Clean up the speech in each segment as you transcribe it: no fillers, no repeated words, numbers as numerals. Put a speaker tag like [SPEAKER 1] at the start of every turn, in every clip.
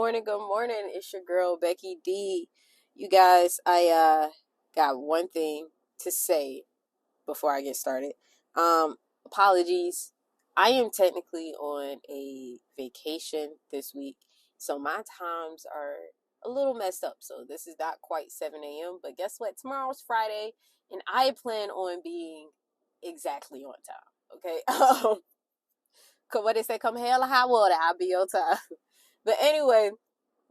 [SPEAKER 1] morning, good morning. It's your girl Becky D. You guys, I got one thing to say before I get started. Apologies. I am technically on a vacation this week, so my times are a little messed up. So this is not quite 7 a.m., but guess what? Tomorrow's Friday, and I plan on being exactly on time. Okay. What they say, come hell or high water, I'll be on time. But anyway,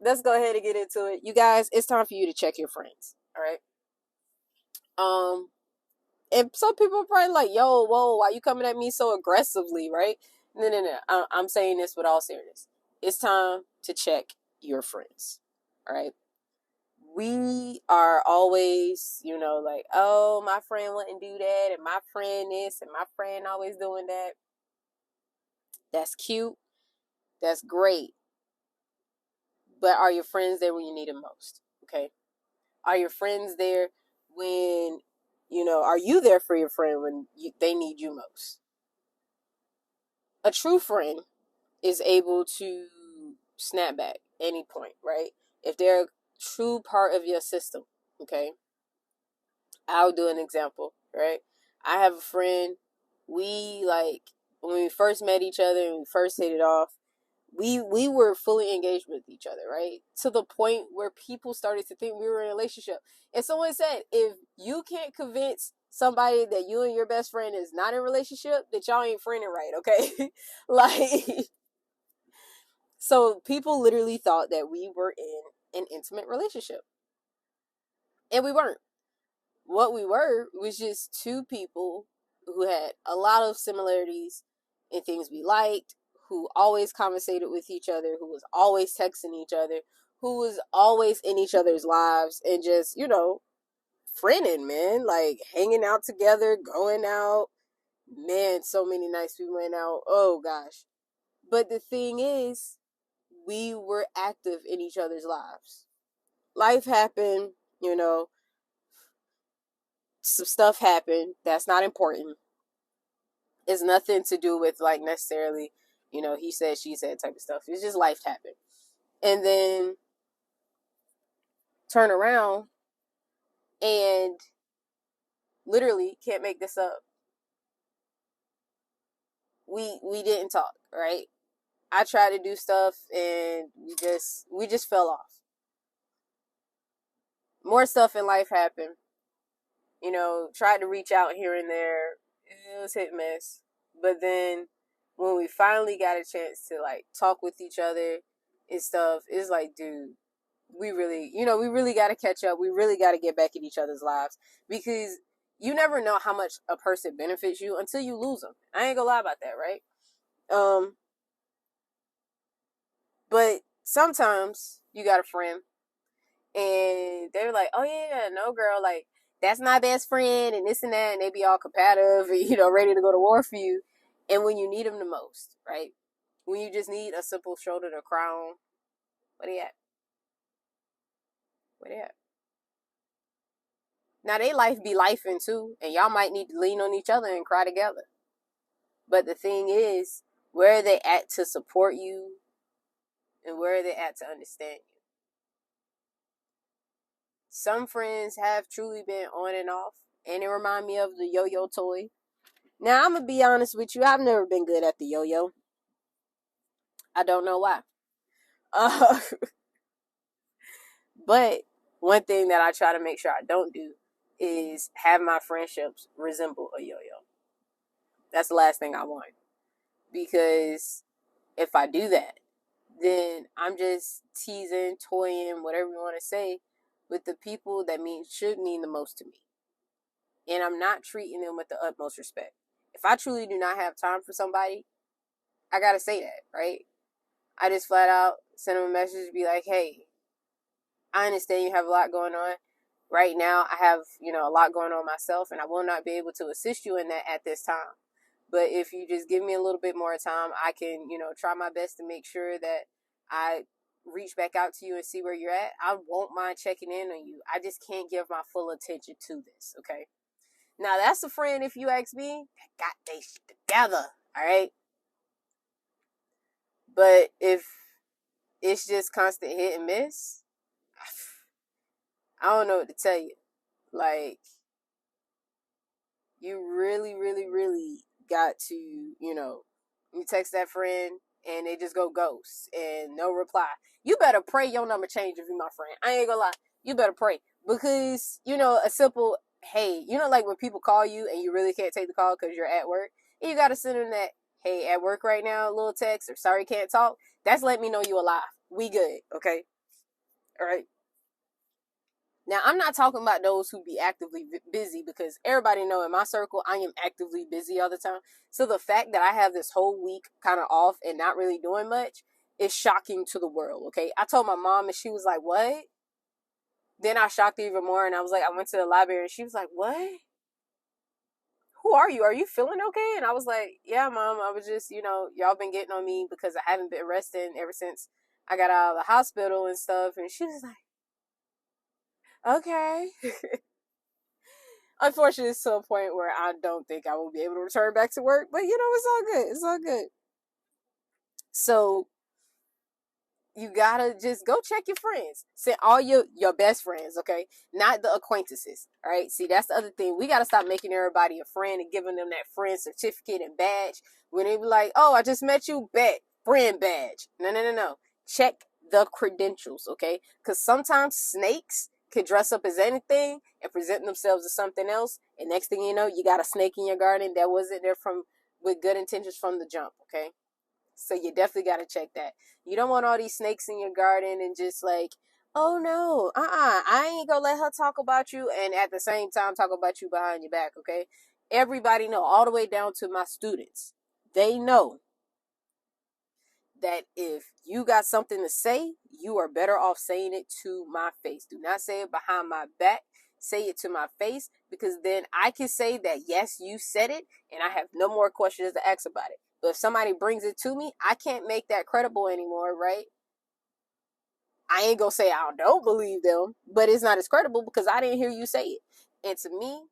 [SPEAKER 1] let's go ahead and get into it. You guys, it's time for you to check your friends. All right. And some people are probably like, yo, whoa, why you coming at me so aggressively, right? No. I'm saying this with all seriousness. It's time to check your friends. All right. We are always, like, oh, my friend wouldn't do that, and my friend this, and my friend always doing that. That's cute. That's great. But are your friends there when you need them most? Okay. Are your friends there when, are you there for your friend when they need you most? A true friend is able to snap back any point, right? If they're a true part of your system, okay? I'll do an example, right? I have a friend, when we first met each other and we first hit it off, we were fully engaged with each other, right? To the point where people started to think we were in a relationship. And someone said, if you can't convince somebody that you and your best friend is not in a relationship, that y'all ain't friending right, okay? Like, so people literally thought that we were in an intimate relationship. And we weren't. What we were was just two people who had a lot of similarities in things we liked, who always conversated with each other, who was always texting each other, who was always in each other's lives, and just, friending, man, like hanging out together, going out. Man, so many nights we went out. Oh gosh. But the thing is, we were active in each other's lives. Life happened, some stuff happened that's not important. It's nothing to do with like necessarily, he said, she said type of stuff. It's just life happened. And then turn around and literally can't make this up. We didn't talk, right? I tried to do stuff and we just fell off. More stuff in life happened. Tried to reach out here and there. It was hit and miss. But then when we finally got a chance to like talk with each other and stuff, it's like, dude, we really got to catch up. We really got to get back in each other's lives, because you never know how much a person benefits you until you lose them. I ain't gonna lie about that, right? But sometimes you got a friend and they're like, oh yeah, no girl, like that's my best friend and this and that, and they be all competitive and, ready to go to war for you. And when you need them the most, right? When you just need a simple shoulder to cry on, where they at? Where they at? Now they life be lifing too, and y'all might need to lean on each other and cry together. But the thing is, where are they at to support you, and where are they at to understand you? Some friends have truly been on and off, and it remind me of the yo-yo toy. Now, I'm going to be honest with you. I've never been good at the yo-yo. I don't know why. But one thing that I try to make sure I don't do is have my friendships resemble a yo-yo. That's the last thing I want. Because if I do that, then I'm just teasing, toying, whatever you want to say, with the people that should mean the most to me. And I'm not treating them with the utmost respect. If I truly do not have time for somebody, I gotta say that, right? I just flat out send them a message, be like, hey, I understand you have a lot going on. Right now, I have, a lot going on myself, and I will not be able to assist you in that at this time. But if you just give me a little bit more time, I can, try my best to make sure that I reach back out to you and see where you're at. I won't mind checking in on you. I just can't give my full attention to this, okay? Now, that's a friend, if you ask me, that got they shit together, all right? But if it's just constant hit and miss, I don't know what to tell you. Like, you really, really, really got to, you text that friend and they just go ghost and no reply. You better pray your number change if you my friend. I ain't gonna lie. You better pray. Because, a simple, hey, like when people call you and you really can't take the call because you're at work, and you gotta send them that, hey, at work right now, little text, or sorry, can't talk. That's letting me know you alive. We good, okay? All right. Now, I'm not talking about those who be actively busy, because everybody know in my circle, I am actively busy all the time. So the fact that I have this whole week kind of off and not really doing much is shocking to the world, okay? I told my mom and she was like, what? Then I shocked her even more and I was like, I went to the library and she was like, what? Who are you? Are you feeling okay? And I was like, yeah, Mom, I was just, y'all been getting on me because I haven't been resting ever since I got out of the hospital and stuff. And she was like, okay. Unfortunately, it's to a point where I don't think I will be able to return back to work, but it's all good. It's all good. So you gotta just go check your friends. Send all your best friends, okay? Not the acquaintances, all right? See, that's the other thing. We gotta stop making everybody a friend and giving them that friend certificate and badge. When they be like, oh, I just met you, bet, friend badge. No. Check the credentials, okay? Because sometimes snakes could dress up as anything and present themselves as something else. And next thing you know, you got a snake in your garden that wasn't there with good intentions from the jump, okay? So you definitely got to check that. You don't want all these snakes in your garden and just like, oh no, I ain't gonna let her talk about you and at the same time talk about you behind your back, okay? Everybody know, all the way down to my students. They know that if you got something to say, you are better off saying it to my face. Do not say it behind my back. Say it to my face, because then I can say that, yes, you said it, and I have no more questions to ask about it. But if somebody brings it to me, I can't make that credible anymore, right? I ain't gonna say I don't believe them, but it's not as credible because I didn't hear you say it. And to me,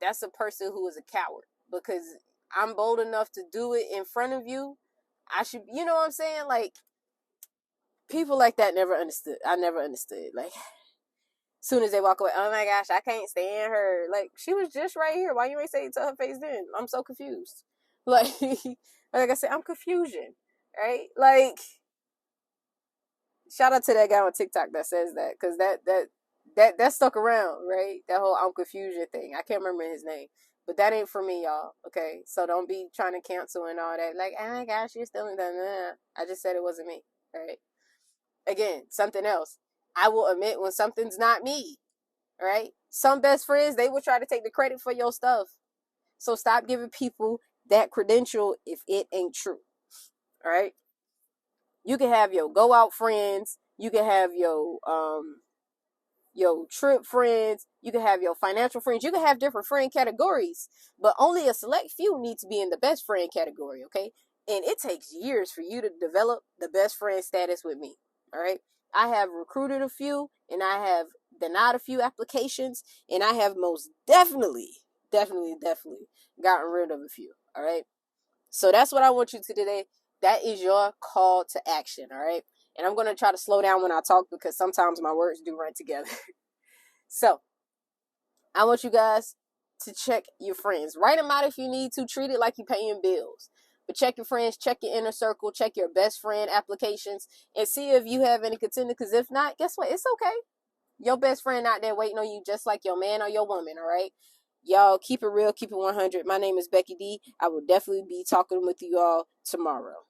[SPEAKER 1] that's a person who is a coward, because I'm bold enough to do it in front of you. I should, you know what I'm saying? Like, people like that never understood. I never understood. Like, soon as they walk away, oh my gosh, I can't stand her. Like, she was just right here. Why you ain't say it to her face then? I'm so confused. Like, like I said, I'm confusion, right? Like, shout out to that guy on TikTok that says that, because that stuck around, right? That whole I'm confusion thing. I can't remember his name, but that ain't for me, y'all. Okay, so don't be trying to cancel and all that. Like, oh my gosh, you're still in that. I just said it wasn't me, right? Again, something else. I will admit when something's not me, right? Some best friends, they will try to take the credit for your stuff. So stop giving people that credential if it ain't true, all right? You can have your go out friends. You can have your trip friends. You can have your financial friends. You can have different friend categories, but only a select few need to be in the best friend category, okay? And it takes years for you to develop the best friend status with me, all right? I have recruited a few, and I have denied a few applications, and I have most definitely gotten rid of a few, all right? So that's what I want you to today. That is your call to action, all right? And I'm going to try to slow down when I talk, because sometimes my words do run together. So I want you guys to check your friends. Write them out if you need to. Treat it like you're paying bills. But check your friends, check your inner circle, check your best friend applications, and see if you have any contender. Because if not, guess what? It's okay. Your best friend out there waiting on you just like your man or your woman, all right? Y'all, keep it real, keep it 100. My name is Becky D. I will definitely be talking with you all tomorrow.